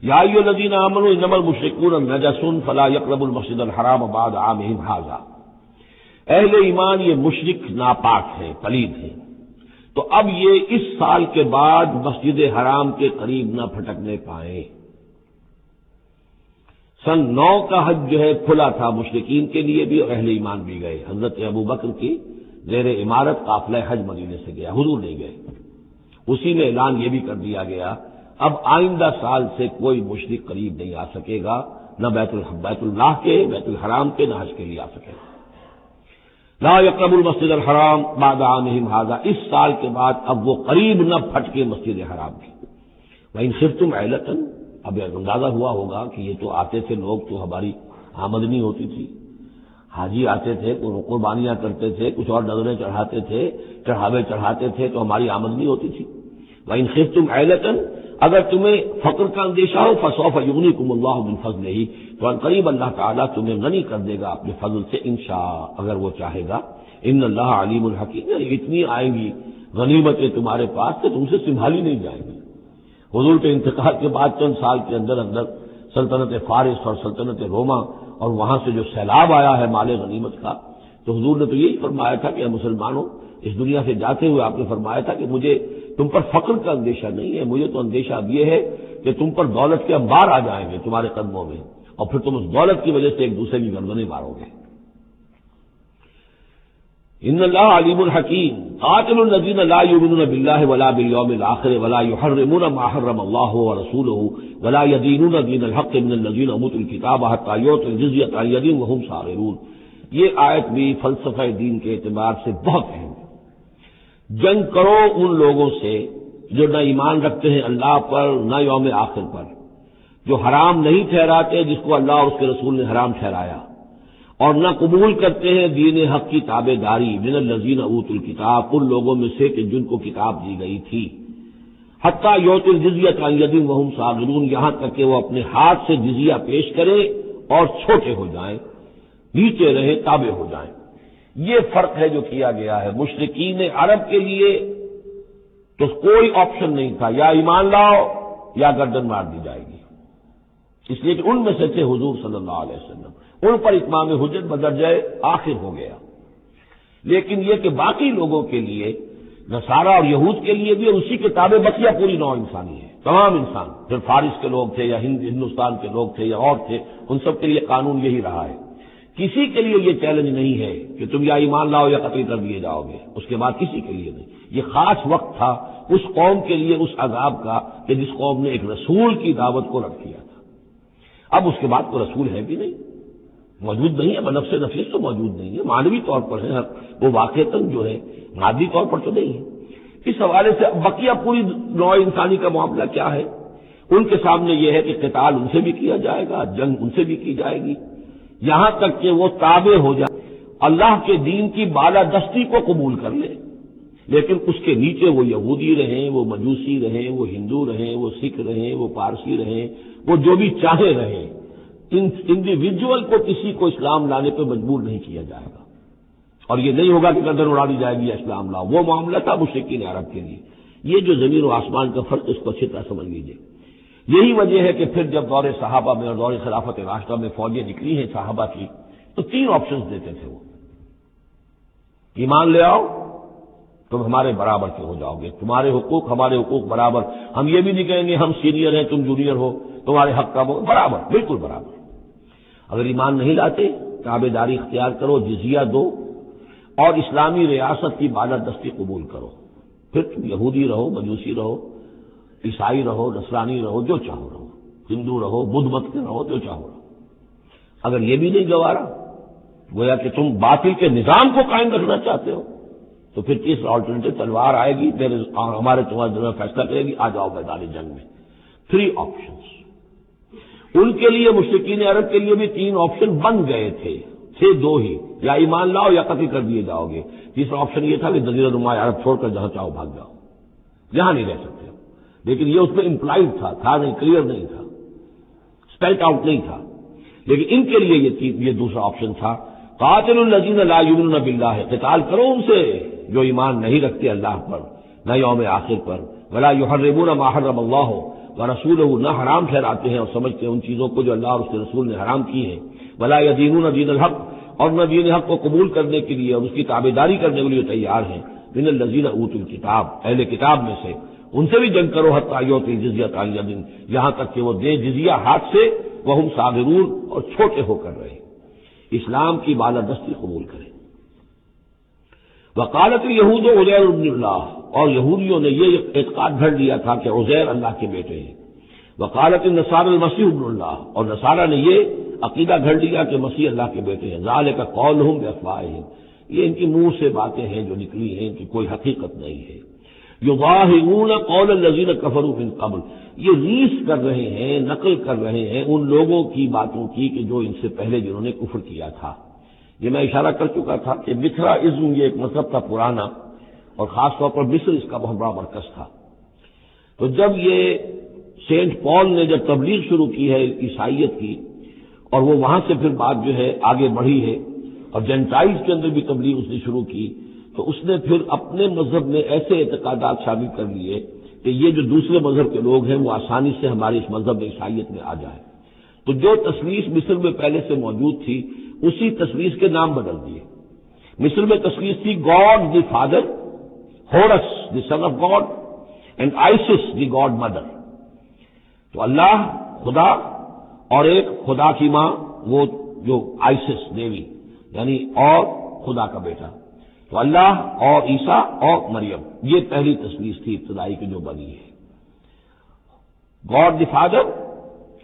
یا ایھا الذین آمنوا انما المشرکون نجس فلا یقربوا المسجد الحرام بعد عامهم ھذا، اہل ایمان یہ مشرک ناپاک ہیں، پلید ہیں، تو اب یہ اس سال کے بعد مسجد حرام کے قریب نہ پھٹکنے پائیں۔ سن 9 کا حج جو ہے کھلا تھا مشرکین کے لیے بھی اور اہل ایمان بھی گئے۔ حضرت ابوبکر کی زیر امارت قافلہ حج مدینے سے گیا، حضور نہیں گئے۔ اسی میں اعلان یہ بھی کر دیا گیا اب آئندہ سال سے کوئی مشرک قریب نہیں آ سکے گا، نہ بیت اللہ کے، بیت الحرام کے، نہ حج کے لیے آ سکے گا۔ لا یقربوا المسجد الحرام بعد عامهم ھذا، اس سال کے بعد اب وہ قریب نہ پھٹکے مسجد حرام کے۔ وَإِنْ خِفْتُمْ عَيْلَةً، اب اندازہ ہوا ہوگا کہ یہ تو آتے تھے لوگ تو ہماری آمدنی ہوتی تھی، حاجی آتے تھے، قربانیاں کرتے تھے، کچھ اور نظریں چڑھاتے تھے، چڑھاوے چڑھاتے تھے، تو ہماری آمدنی ہوتی تھی۔ وَإِنْ خِفْتُمْ عَيْلَةً، اگر تمہیں فقر کا اندیشہ ہو فَسَوْفَ يُغْنِيكُمُ اللَّهُ مِنْ فَضْلِهِ، تو قریب اللہ تعالیٰ تمہیں غنی کر دے گا اپنے فضل سے انشاء، اگر وہ چاہے گا۔ ان اللہ علیم الحکیم، اتنی آئیں گی غنیمتیں تمہارے پاس کہ تم سے سنبھالی نہیں جائیں گی۔ حضور کے انتقال کے بعد چند سال کے اندر اندر سلطنت فارس اور سلطنت روما اور وہاں سے جو سیلاب آیا ہے مال غنیمت کا، تو حضور نے تو یہی فرمایا تھا کہ اے مسلمانوں، اس دنیا سے جاتے ہوئے آپ نے فرمایا تھا کہ مجھے تم پر فقر کا اندیشہ نہیں ہے، مجھے تو اندیشہ اب یہ ہے کہ تم پر دولت کے انبار آ جائیں گے تمہارے قدموں میں، اور پھر تم اس دولت کی وجہ سے ایک دوسرے کی گردنیں مارو گے۔ ان اللہ علیم الحکیم، قاتل الذین لا یؤمنون باللہ ولا بالیوم الآخر ولا یحرمون ما حرم اللہ ورسولہ ولا یدینون دین الحق من الذین اوتوا الکتاب حتی یعطوا الجزیۃ عن ید وہم صاغرون۔ یہ آیت بھی فلسفہ دین کے اعتبار سے بہت اہم ہے۔ جنگ کرو ان لوگوں سے جو نہ ایمان رکھتے ہیں اللہ پر، نہ یوم آخر پر، جو حرام نہیں ٹھہراتے جس کو اللہ اور اس کے رسول نے حرام ٹھہرایا، اور نہ قبول کرتے ہیں دین حق کی تابع داری، من الذین اوتوا الکتاب، ان لوگوں میں سے کہ جن کو کتاب دی گئی تھی، حتی یعطوا الجزیۃ عن ید وہم صاغرون، یہاں تک کہ وہ اپنے ہاتھ سے جزیہ پیش کریں اور چھوٹے ہو جائیں، نیچے رہیں، تابع ہو جائیں۔ یہ فرق ہے جو کیا گیا ہے۔ مشرکین عرب کے لیے تو کوئی آپشن نہیں تھا، یا ایمان لاؤ یا گردن مار دی جائے گی، اس لیے کہ ان میں سے تھے حضور صلی اللہ علیہ وسلم، ان پر اتمام حجت بدرجہ آخر ہو گیا۔ لیکن یہ کہ باقی لوگوں کے لیے، نصارہ اور یہود کے لیے بھی، اور اسی کے تابع بقیہ پوری نوع انسانی ہے، تمام انسان، پھر فارس کے لوگ تھے یا ہندوستان کے لوگ تھے یا اور تھے، ان سب کے لیے قانون یہی رہا ہے۔ کسی کے لیے یہ چیلنج نہیں ہے کہ تم یا ایمان لاؤ یا قتل کر دیے جاؤ گے، اس کے بعد کسی کے لیے نہیں۔ یہ خاص وقت تھا اس قوم کے لیے اس عذاب کا کہ جس قوم نے ایک رسول کی دعوت کو رد کیا تھا۔ اب اس کے بعد کوئی رسول ہے بھی نہیں، موجود نہیں ہے، بنفس نفیس تو موجود نہیں ہے، معنوی طور پر ہے، وہ واقعتاً جو ہے مادی طور پر تو نہیں ہے۔ اس حوالے سے بقیہ پوری نوع انسانی کا معاملہ کیا ہے؟ ان کے سامنے یہ ہے کہ قتال ان سے بھی کیا جائے گا، جنگ ان سے بھی کی جائے گی، یہاں تک کہ وہ تابع ہو جائے، اللہ کے دین کی بالادستی کو قبول کر لے، لیکن اس کے نیچے وہ یہودی رہیں، وہ مجوسی رہیں، وہ ہندو رہیں، وہ سکھ رہیں، وہ پارسی رہیں، وہ جو بھی چاہے رہیں، انڈیویجول کو کسی کو اسلام لانے پہ مجبور نہیں کیا جائے گا، اور یہ نہیں ہوگا کہ گردن اڑا دی جائے گی یا اسلام لاؤ۔ وہ معاملہ تھا مشرکین عرب کے لیے۔ یہ جو زمین و آسمان کا فرق، اس کو اچھی طرح سمجھ لیجیے۔ یہی وجہ ہے کہ پھر جب دور صحابہ میں اور دور خلافت راشدہ میں فوجیں نکلی ہیں صحابہ کی، تو 3 آپشنز دیتے تھے وہ، ایمان لے آؤ تم ہمارے برابر کے ہو جاؤ گے، تمہارے حقوق ہمارے حقوق برابر، ہم یہ بھی نہیں کہیں گے ہم سینئر ہیں تم جونیئر ہو، تمہارے حق کم ہو، برابر، بالکل برابر۔ اگر ایمان نہیں لاتے تابع داری اختیار کرو، جزیہ دو، اور اسلامی ریاست کی بالادستی قبول کرو، پھر تم یہودی رہو، مجوسی رہو، عیسائی رہو، نصرانی رہو، جو چاہو رہو، ہندو رہو، بدھ مت کے رہو، جو چاہو رہو۔ اگر یہ بھی نہیں گوارا، گویا کہ تم باطل کے نظام کو قائم رکھنا چاہتے ہو، تو پھر تیسرا آلٹرنیٹو تلوار آئے گی، ہمارے تمہارے درمیان فیصلہ کرے گی، آ جاؤ میدان جنگ میں۔ 3 آپشنز ان کے لیے، مشرکین عرب کے لیے بھی 3 آپشن بن گئے تھے 2 ہی، یا ایمان لاؤ یا قتل کر دیے جاؤ گے۔ تیسرا آپشن یہ تھا کہ جزیرہ نما عرب چھوڑ کر جہاں چاہو بھاگ جاؤ، یہاں نہیں رہ سکتے، لیکن یہ اس میں امپلائڈ تھا نہیں، کلیئر نہیں تھا، اسپیلٹ آؤٹ نہیں تھا، لیکن ان کے لیے یہ دوسرا آپشن تھا، قاتل الذین لا یؤمنون باللہ، قتال کرو ان سے جو ایمان نہیں رکھتے اللہ پر، نہ یوم آخر پر، ولا یحرمون ما حرم اللہ، ورسولہ، نہ حرام ٹھہراتے ہیں اور سمجھتے ہیں ان چیزوں کو جو اللہ اور اس کے رسول نے حرام کی ہیں، ولا یدینون دین الحق، اور نہ دین حق کو قبول کرنے کے لیے اور اس کی تابعداری کرنے کے لیے تیار ہیں، من الذین اوتوا الکتاب، اہل کتاب میں سے، ان سے بھی جنگ کرو حتی یؤتوا الجزیۃ عن ید، یہاں تک کہ وہ دے جزیہ ہاتھ سے، وہم صاغرون، اور چھوٹے ہو کر رہے، اسلام کی بالادستی قبول کریں۔ وقالت الیہود عزیر ابن اللہ، اور یہودیوں نے یہ اعتقاد گھڑ لیا تھا کہ عزیر اللہ کے بیٹے ہیں۔ وقالت النصارى المسیح ابن اللہ، اور نصارہ نے یہ عقیدہ گھڑ لیا کہ مسیح اللہ کے بیٹے ہیں۔ ذالک قولہم بافواہہم، یہ ان کی منہ سے باتیں ہیں جو نکلی ہیں، ان کی کوئی حقیقت نہیں ہے۔ یظاہرون قول الذین کفروا من قبل، یہ ریس کر رہے ہیں، نقل کر رہے ہیں ان لوگوں کی باتوں کی کہ جو ان سے پہلے جنہوں نے کفر کیا تھا۔ یہ میں اشارہ کر چکا تھا کہ مصرا ازم یہ ایک مذہب تھا پرانا، اور خاص طور پر مصر اس کا بہت بڑا مرکز تھا۔ تو جب یہ سینٹ پال نے جب تبلیغ شروع کی ہے عیسائیت کی، اور وہ وہاں سے پھر بات جو ہے آگے بڑھی ہے، اور جینٹائلز کے اندر بھی تبلیغ اس نے شروع کی، تو اس نے پھر اپنے مذہب میں ایسے اعتقادات شامل کر لیے کہ یہ جو دوسرے مذہب کے لوگ ہیں وہ آسانی سے ہمارے اس مذہب عیسائیت میں آ جائیں۔ تو جو تصویر مصر میں پہلے سے موجود تھی اسی تصویر کے نام بدل دیے۔ مصر میں تصویر تھی God the father, Horus the son of God, and Isis the God mother. تو اللہ خدا اور ایک خدا کی ماں وہ جو آئسس دیوی، یعنی اور خدا کا بیٹا، تو اللہ اور عیسیٰ اور مریم، یہ پہلی تصویر تھی ابتدائی کی جو بنی ہے۔ God the father,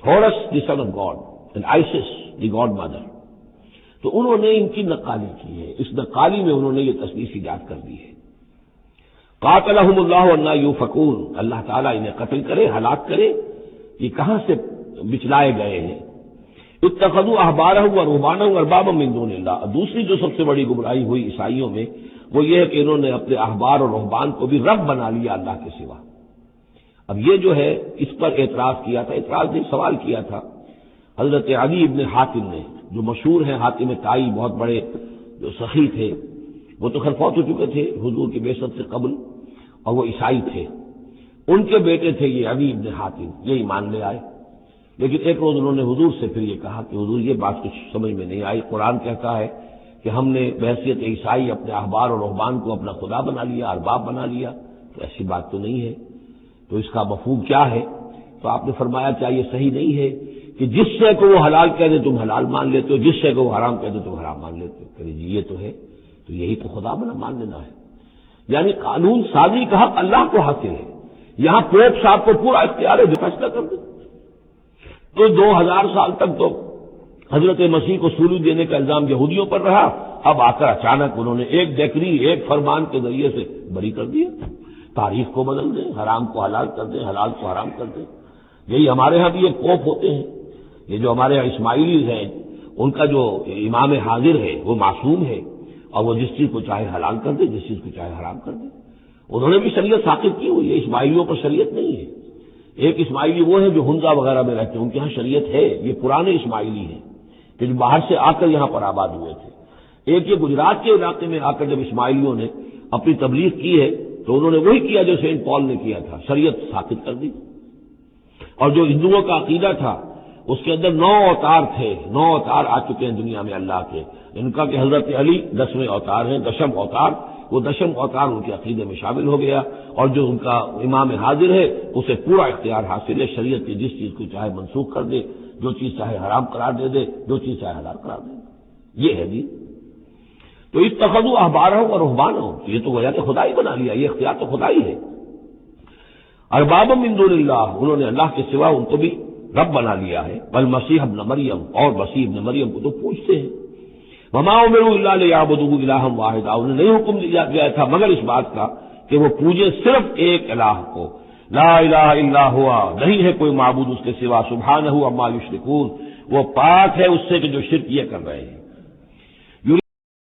Horus the son of God, and Isis the God mother. تو انہوں نے ان کی نقالی کی ہے، اس نقالی میں انہوں نے یہ تصویر ایجاد کر دی ہے۔ قاتلہم اللہ انا یؤفکون، اللہ تعالیٰ انہیں قتل کرے، ہلاک کرے، یہ کہاں سے بچلائے گئے ہیں۔ اتخذوا احبارهم ورهبانهم اربابا من دون اللہ، دوسری جو سب سے بڑی گمراہی ہوئی عیسائیوں میں وہ یہ ہے کہ انہوں نے اپنے احبار اور رہبان کو بھی رب بنا لیا اللہ کے سوا۔ اب یہ جو ہے اس پر اعتراض کیا تھا، اعتراض نہیں سوال کیا تھا حضرت علی ابن حاتم نے، جو مشہور ہیں حاتم طائی، بہت بڑے جو سخی تھے، وہ تو خیر فوت ہو چکے تھے حضور کی بعثت سے قبل، اور وہ عیسائی تھے، ان کے بیٹے تھے یہ علی ابن حاتم، یہ ایمان لے آئے۔ لیکن ایک روز انہوں نے حضور سے پھر یہ کہا کہ حضور یہ بات کچھ سمجھ میں نہیں آئی، قرآن کہتا ہے کہ ہم نے بحیثیت عیسائی اپنے احبار اور رہبان کو اپنا خدا بنا لیا، ارباب بنا لیا، تو ایسی بات تو نہیں ہے، تو اس کا مفہوم کیا ہے؟ تو آپ نے فرمایا کیا یہ صحیح نہیں ہے کہ جس شے کو وہ حلال کہہ دے تم حلال مان لیتے ہو، جس شے کو وہ حرام کہہ دے تم حرام مان لیتے ہو؟ کہ جی یہ تو ہے، تو یہی تو خدا بنا مان لینا ہے، یعنی قانون سازی کا حق اللہ کو حاصل ہے، یہاں پوپ صاحب کو پورا اختیار ہے جو فیصلہ کر دے۔ تو 2000 سال تک تو حضرت مسیح کو سولی دینے کا الزام یہودیوں پر رہا، اب آ کر اچانک انہوں نے ایک ڈیکری، ایک فرمان کے ذریعے سے بری کر دیا، تاریخ کو بدل دیں، حرام کو حلال کر دیں، حلال کو حرام کر دیں۔ یہی ہمارے ہاں بھی یہ پوپ ہوتے ہیں، یہ جو ہمارے یہاں اسماعیلیز ہیں، ان کا جو امام حاضر ہے وہ معصوم ہے، اور وہ جس چیز کو چاہے حلال کر دے، جس چیز کو چاہے حرام کر دے۔ انہوں نے بھی شریعت ساقط کی ہوئی ہے، اسماعیلیوں پر شریعت نہیں ہے۔ ایک اسماعیلی وہ ہے جو ہنزا وغیرہ میں رہتے ہیں، ان کے ہاں شریعت ہے، یہ پرانے اسماعیلی ہیں کہ جو باہر سے آ کر یہاں پر آباد ہوئے تھے۔ ایک یہ گجرات کے علاقے میں آ کر جب اسماعیلیوں نے اپنی تبلیغ کی ہے تو انہوں نے وہی کیا جو سینٹ پال نے کیا تھا، شریعت ساقط کر دی۔ اور جو ہندوؤں کا عقیدہ تھا اس کے اندر 9 اوتار تھے، 9 اوتار آ چکے ہیں دنیا میں اللہ کے، ان کا کہ حضرت علی 10ویں اوتار ہیں، 10م اوتار، وہ 10م اوتار ان کے عقیدے میں شامل ہو گیا، اور جو ان کا امام حاضر ہے اسے پورا اختیار حاصل ہے، شریعت کی جس چیز کو چاہے منسوخ کر دے، جو چیز چاہے حرام قرار دے دے، جو چیز چاہے حلال قرار دے، یہ ہے جی۔ تو اتخذوا احبارهم ورهبانهم، یہ تو گویا کہ خدا ہی بنا لیا، یہ اختیار تو خدا ہی ہے۔ اربابا من دون اللہ، انہوں نے اللہ کے سوا ان کو بھی رب بنا لیا ہے۔ والمسیح ابن مریم، اور مسیح ابن مریم کو تو پوچھتے ہیں۔ وما امروا الا ليعبدوا الها واحدا، انہیں نہیں حکم دیا گیا تھا مگر اس بات کا کہ وہ پوجے صرف ایک الہ کو، لا الہ الا ہوا، نہیں ہے کوئی معبود اس کے سوا، سبحانہ عما یشرکون، وہ پاک ہے اس سے کہ جو شرک یہ کر رہے ہیں۔